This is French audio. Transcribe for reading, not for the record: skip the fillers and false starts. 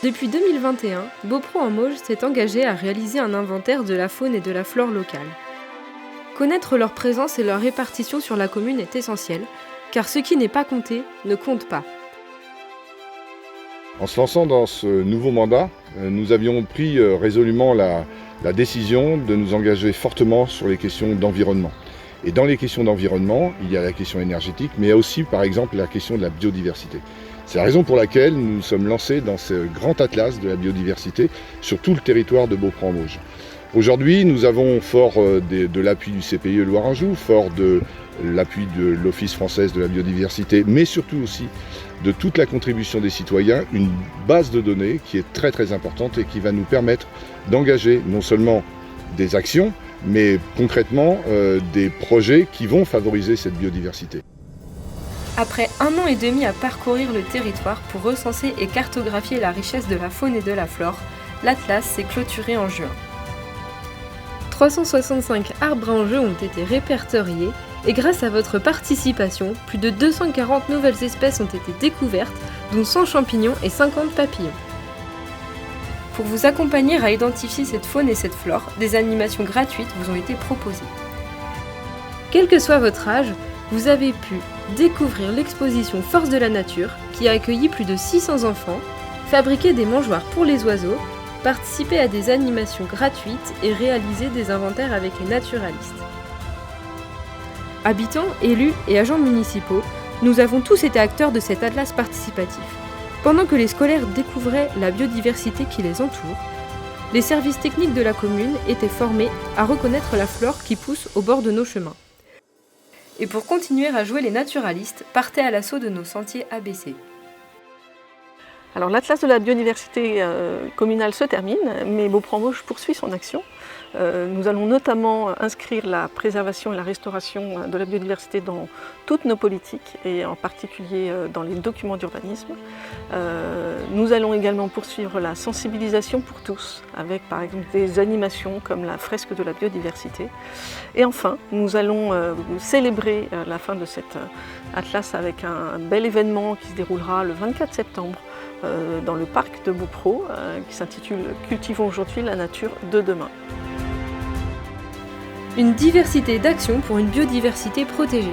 Depuis 2021, Beaupro en Mauges s'est engagé à réaliser un inventaire de la faune et de la flore locale. Connaître leur présence et leur répartition sur la commune est essentiel, car ce qui n'est pas compté ne compte pas. En se lançant dans ce nouveau mandat, nous avions pris résolument la décision de nous engager fortement sur les questions d'environnement. Et dans les questions d'environnement, il y a la question énergétique, mais il y a aussi par exemple la question de la biodiversité. C'est la raison pour laquelle nous nous sommes lancés dans ce grand atlas de la biodiversité sur tout le territoire de Beaupro-en-Mauges. Aujourd'hui, nous avons, fort de l'appui du CPIE Loire-Anjou, fort de l'appui de l'Office français de la biodiversité, mais surtout aussi de toute la contribution des citoyens, une base de données qui est très très importante et qui va nous permettre d'engager non seulement des actions, mais concrètement des projets qui vont favoriser cette biodiversité. Après 1 an et demi à parcourir le territoire pour recenser et cartographier la richesse de la faune et de la flore, l'Atlas s'est clôturé en juin. 365 arbres en jeu ont été répertoriés et grâce à votre participation, plus de 240 nouvelles espèces ont été découvertes, dont 100 champignons et 50 papillons. Pour vous accompagner à identifier cette faune et cette flore, des animations gratuites vous ont été proposées. Quel que soit votre âge, vous avez pu découvrir l'exposition Force de la Nature qui a accueilli plus de 600 enfants, fabriquer des mangeoires pour les oiseaux, participer à des animations gratuites et réaliser des inventaires avec les naturalistes. Habitants, élus et agents municipaux, nous avons tous été acteurs de cet atlas participatif. Pendant que les scolaires découvraient la biodiversité qui les entoure, les services techniques de la commune étaient formés à reconnaître la flore qui pousse au bord de nos chemins. Et pour continuer à jouer les naturalistes, partez à l'assaut de nos sentiers ABC. Alors l'Atlas de la biodiversité communale se termine, mais Beaupro-en-Mauges poursuit son action. Nous allons notamment inscrire la préservation et la restauration de la biodiversité dans toutes nos politiques et en particulier dans les documents d'urbanisme. Nous allons également poursuivre la sensibilisation pour tous avec par exemple des animations comme la fresque de la biodiversité. Et enfin, nous allons célébrer la fin de cet atlas avec un bel événement qui se déroulera le 24 septembre dans le parc de Beaupro qui s'intitule « Cultivons aujourd'hui la nature de demain ». Une diversité d'actions pour une biodiversité protégée.